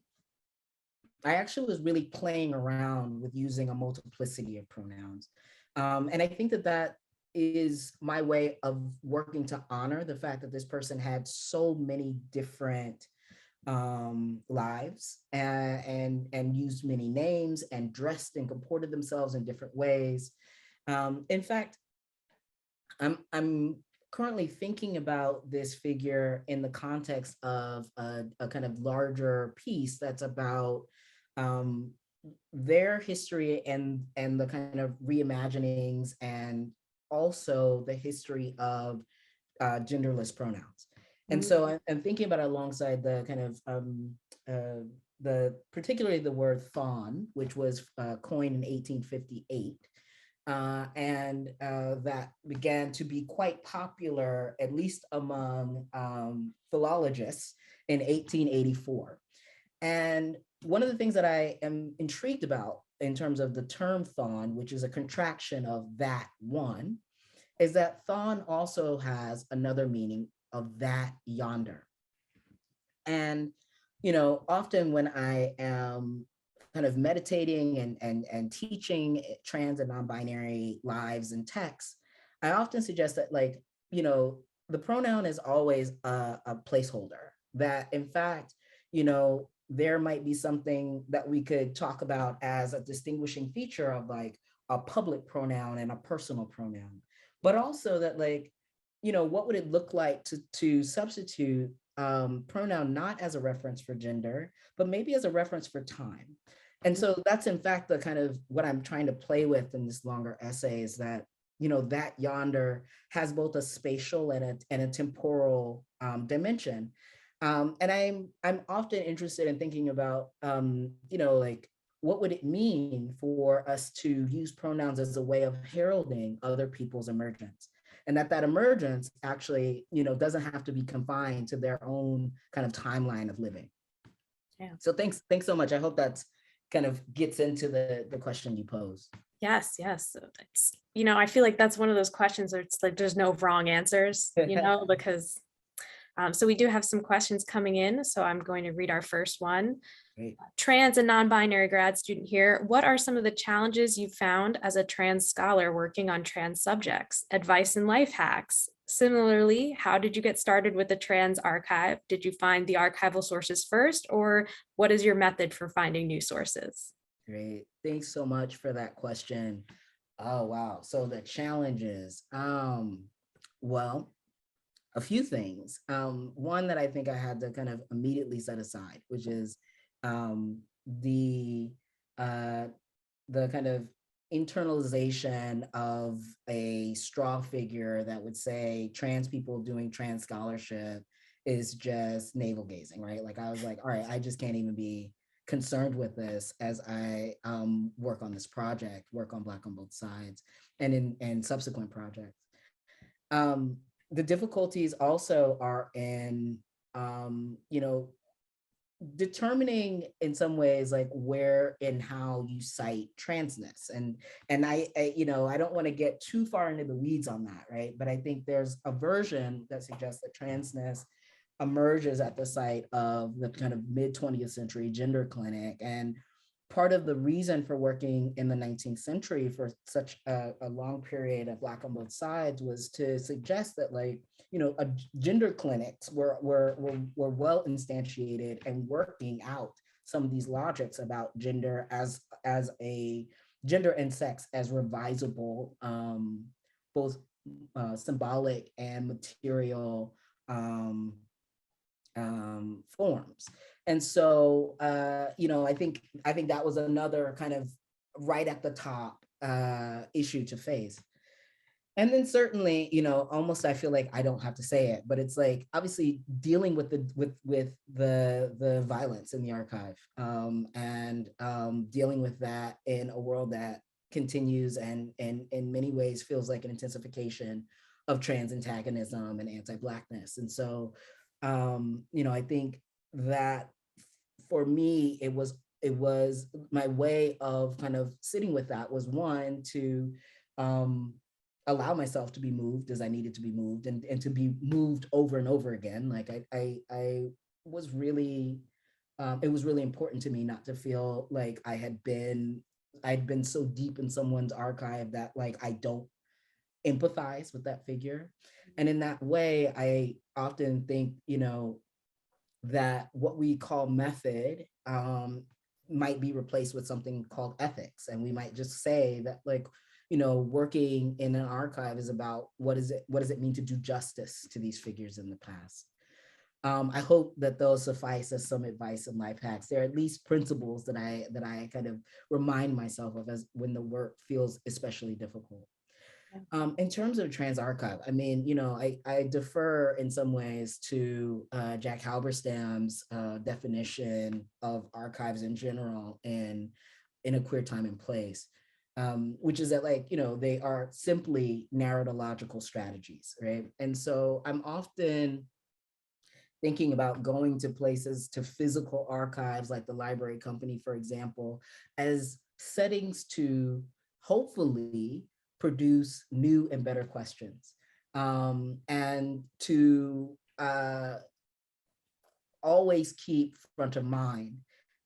I actually was really playing around with using a multiplicity of pronouns. And I think that that is my way of working to honor the fact that this person had so many different lives and used many names and dressed and comported themselves in different ways. In fact, I'm currently thinking about this figure in the context of a kind of larger piece that's about um, their history and the kind of reimaginings and also the history of genderless pronouns. And so I'm thinking about it alongside the kind of the particularly the word fawn, which was coined in 1858. That began to be quite popular, at least among philologists, in 1884. And one of the things that I am intrigued about in terms of the term thon, which is a contraction of that one, is that thon also has another meaning of that yonder. And, often when I am kind of meditating and teaching trans and non-binary lives and texts, I often suggest that the pronoun is always a placeholder, that in fact, there might be something that we could talk about as a distinguishing feature of like a public pronoun and a personal pronoun, but also that what would it look like to substitute pronoun not as a reference for gender, but maybe as a reference for time. And so that's in fact the kind of what I'm trying to play with in this longer essay, is that that yonder has both a spatial and a temporal dimension. And I'm often interested in thinking about what would it mean for us to use pronouns as a way of heralding other people's emergence, and that emergence actually doesn't have to be confined to their own kind of timeline of living.
Yeah.
So thanks so much. I hope that's kind of gets into the question you posed.
Yes. It's, I feel like that's one of those questions where it's like there's no wrong answers, because so we do have some questions coming in. So I'm going to read our first one.
Great.
Trans and non-binary grad student here. What are some of the challenges you found as a trans scholar working on trans subjects? Advice and life hacks. Similarly, how did you get started with the trans archive? Did you find the archival sources first, or what is your method for finding new sources?
Great. Thanks so much for that question. Oh, wow. So the challenges, well, a few things. One that I think I had to kind of immediately set aside, which is the kind of internalization of a straw figure that would say trans people doing trans scholarship is just navel gazing, right? Like I was like, all right, I just can't even be concerned with this as I work on this project, work on Black on Both Sides, and in subsequent projects. The difficulties also are in, determining in some ways like where and how you cite transness, and I don't want to get too far into the weeds on that, right? But I think there's a version that suggests that transness emerges at the site of the kind of mid 20th century gender clinic, and part of the reason for working in the 19th century for such a long period of Black on Both Sides was to suggest that gender clinics were well instantiated and working out some of these logics about gender as a gender and sex as revisable, both symbolic and material forms. And so, I think that was another kind of right at the top issue to face. And then certainly, almost I feel like I don't have to say it, but it's like obviously dealing with the violence in the archive, and dealing with that in a world that continues and in many ways feels like an intensification of trans antagonism and anti-Blackness. And so, I think that for me, it was my way of kind of sitting with that was, one, to allow myself to be moved as I needed to be moved, and to be moved over and over again. Like I was really it was really important to me not to feel like I'd been so deep in someone's archive that like I don't empathize with that figure. And in that way, I often think, that what we call method might be replaced with something called ethics. And we might just say that like, working in an archive is about what does it mean to do justice to these figures in the past. I hope that those suffice as some advice and life hacks. They're at least principles that I kind of remind myself of as when the work feels especially difficult. In terms of trans archive, I mean, I defer in some ways to Jack Halberstam's definition of archives in general in A Queer Time and Place, which is that like, they are simply narratological strategies, right? And so I'm often thinking about going to places, to physical archives like the Library Company, for example, as settings to hopefully produce new and better questions, and to always keep front of mind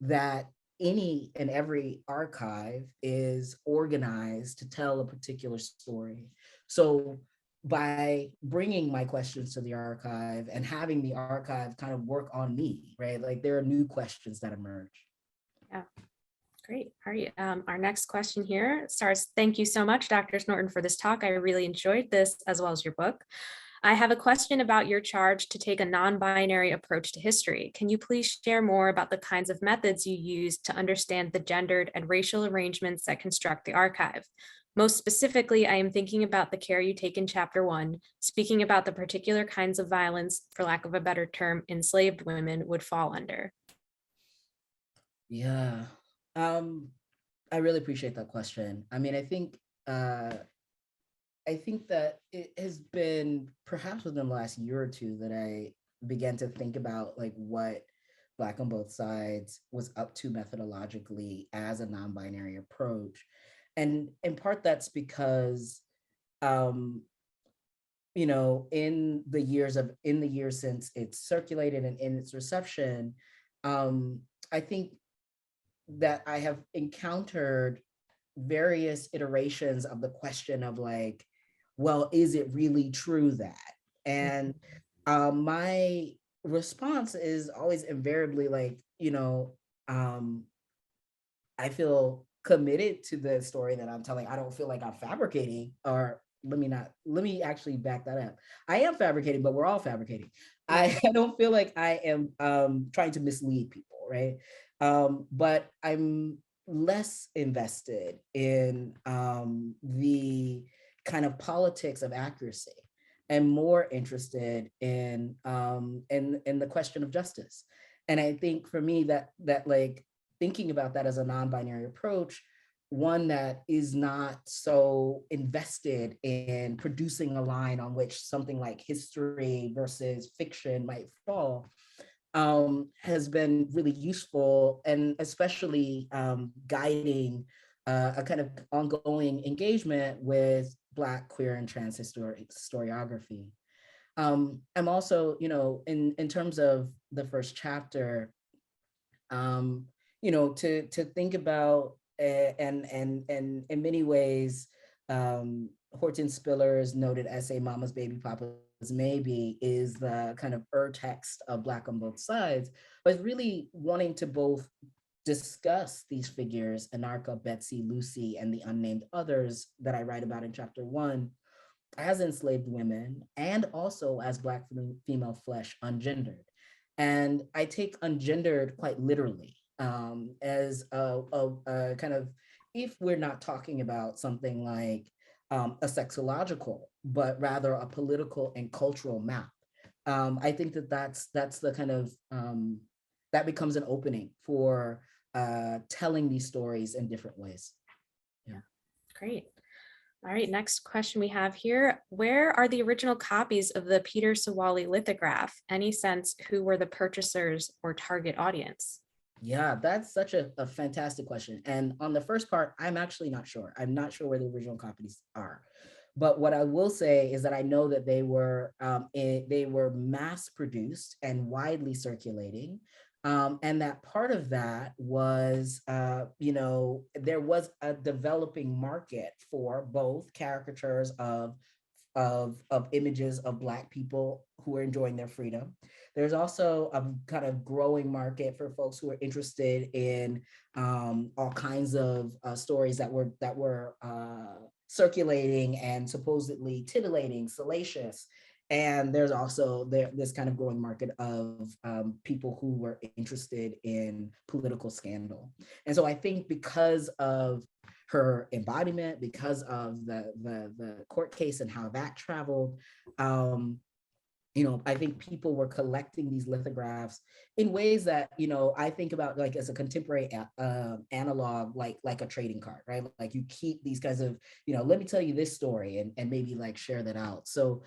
that any and every archive is organized to tell a particular story. So by bringing my questions to the archive and having the archive kind of work on me, right? Like there are new questions that emerge.
Yeah, great. All right. Our next question here starts. Thank you so much, Dr. Snorton, for this talk. I really enjoyed this as well as your book. I have a question about your charge to take a non-binary approach to history. Can you please share more about the kinds of methods you use to understand the gendered and racial arrangements that construct the archive? Most specifically, I am thinking about the care you take in Chapter 1, speaking about the particular kinds of violence, for lack of a better term, enslaved women would fall under.
Yeah, I really appreciate that question. I mean, I think that it has been perhaps within the last year or two that I began to think about like what Black on Both Sides was up to methodologically as a non-binary approach. And in part that's because um, in the years since it's circulated and in its reception, I think that I have encountered various iterations of the question of like, well, is it really true that? And my response is always invariably like, I feel committed to the story that I'm telling. I don't feel like I'm fabricating, or let me actually back that up. I am fabricating, but we're all fabricating. I don't feel like I am trying to mislead people, right? But I'm less invested in the kind of politics of accuracy and more interested in the question of justice. And I think for me that like thinking about that as a non-binary approach, one that is not so invested in producing a line on which something like history versus fiction might fall, has been really useful, and especially guiding a kind of ongoing engagement with Black, queer, and trans historiography. I'm also, in terms of the first chapter, to think about and in many ways, Horton Spiller's noted essay, Mama's Baby, Papa's Maybe, is the kind of text of Black on Both Sides, but really wanting to both discuss these figures, Anarcha, Betsy, Lucy, and the unnamed others that I write about in Chapter 1, as enslaved women, and also as Black female flesh, ungendered. And I take ungendered quite literally, as a kind of, if we're not talking about something like a sexological, but rather a political and cultural map. I think that's the kind of, that becomes an opening for telling these stories in different ways.
Yeah, great. All right, next question we have here. Where are the original copies of the Peter Sawali lithograph? Any sense who were the purchasers or target audience?
Yeah, that's such a fantastic question. And on the first part, I'm actually not sure. I'm not sure where the original copies are. But what I will say is that I know that they were mass produced and widely circulating And that part of that was, there was a developing market for both caricatures of images of Black people who are enjoying their freedom. There's also a kind of growing market for folks who are interested in all kinds of stories that were circulating and supposedly titillating, salacious. And there's also this kind of growing market of people who were interested in political scandal. And so I think because of her embodiment, because of the court case and how that traveled, I think people were collecting these lithographs in ways that, I think about like as a contemporary analog, like a trading card, right? Like you keep these kinds of, let me tell you this story and maybe like share that out. So,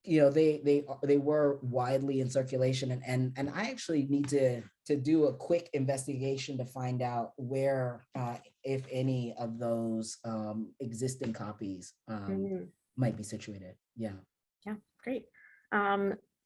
they were widely in circulation, and I actually need to do a quick investigation to find out where, if any of those existing copies might be situated. Yeah.
Yeah, great.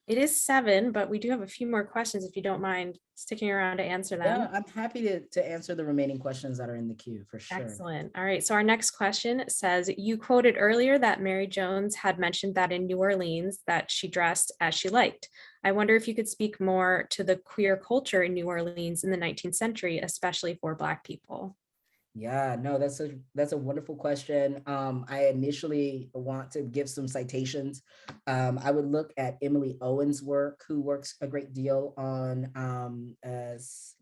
It is 7, but we do have a few more questions if you don't mind sticking around to answer them.
Yeah, I'm happy to answer the remaining questions that are in the queue for sure.
Excellent. All right. So our next question says, you quoted earlier that Mary Jones had mentioned that in New Orleans that she dressed as she liked. I wonder if you could speak more to the queer culture in New Orleans in the 19th century, especially for Black people.
Yeah, no, that's a wonderful question. I initially want to give some citations. I would look at Emily Owen's work, who works a great deal on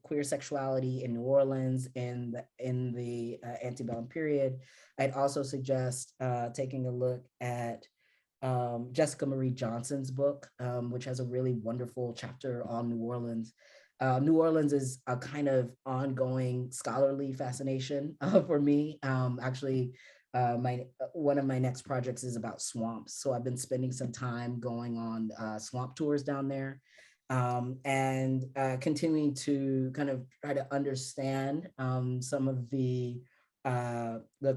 queer sexuality in New Orleans in the antebellum period. I'd also suggest taking a look at Jessica Marie Johnson's book, which has a really wonderful chapter on New Orleans. New Orleans is a kind of ongoing scholarly fascination for me. Actually, one of my next projects is about swamps. So I've been spending some time going on swamp tours down there, and continuing to kind of try to understand some of the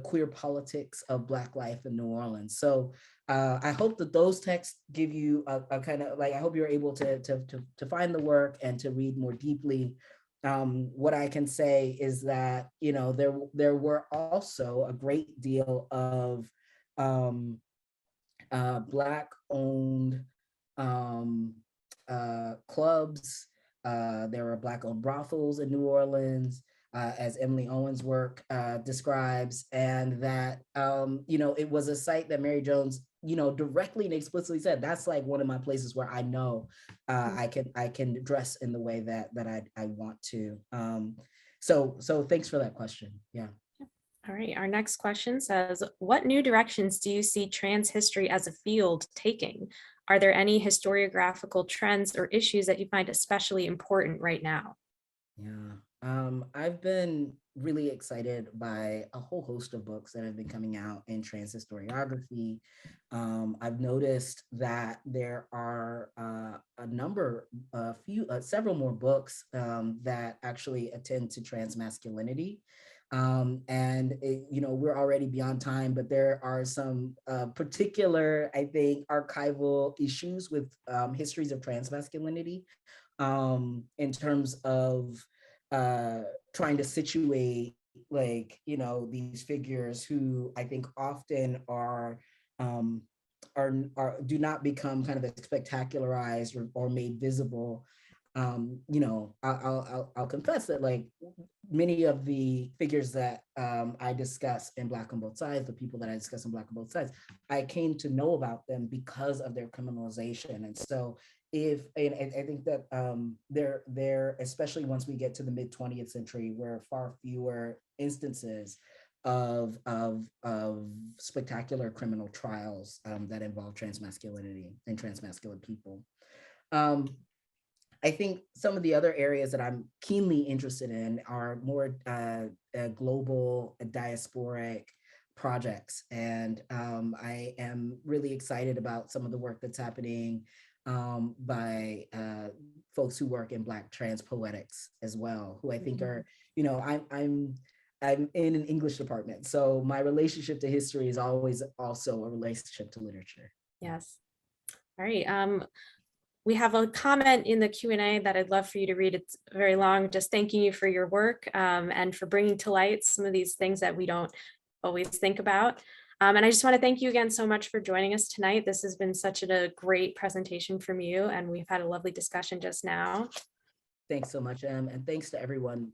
queer politics of Black life in New Orleans. So I hope that those texts give you a kind of like, I hope you're able to find the work and to read more deeply. What I can say is that, there were also a great deal of Black owned clubs. There were Black owned brothels in New Orleans. As Emily Owen's work describes, and that, it was a site that Mary Jones, directly and explicitly said, that's like one of my places where I know I can dress in the way that I want to. So thanks for that question. Yeah.
All right, our next question says, what new directions do you see trans history as a field taking? Are there any historiographical trends or issues that you find especially important right now?
Yeah. I've been really excited by a whole host of books that have been coming out in trans historiography. I've noticed that there are several more books that actually attend to trans masculinity. We're already beyond time, but there are some particular, I think, archival issues with histories of trans masculinity in terms of trying to situate these figures who I think often are do not become kind of spectacularized or made visible. I'll confess that like many of the figures that I discuss in Black on Both Sides, the people that I discuss in Black on Both Sides, I came to know about them because of their criminalization. And so I think that there, especially once we get to the mid 20th century, where far fewer instances of spectacular criminal trials that involve trans masculinity and trans masculine people. I think some of the other areas that I'm keenly interested in are more global diasporic projects. And I am really excited about some of the work that's happening by folks who work in Black trans poetics as well, who I think are, I'm in an English department. So my relationship to history is always also a relationship to literature.
Yes. All right. We have a comment in the Q&A that I'd love for you to read. It's very long, just thanking you for your work and for bringing to light some of these things that we don't always think about. And I just want to thank you again so much for joining us tonight. This has been such a great presentation from you, and we've had a lovely discussion just now.
Thanks so much, and thanks to everyone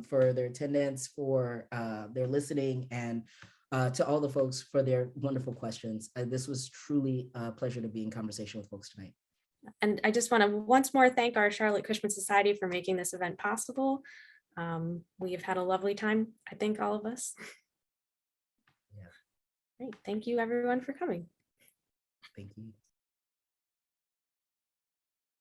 for their attendance, for their listening, and to all the folks for their wonderful questions. This was truly a pleasure to be in conversation with folks tonight.
And I just want to once more thank our Charlotte Cushman Society for making this event possible. We've had a lovely time, I think, all of us.
Yeah.
Great. Thank you, everyone, for coming.
Thank you.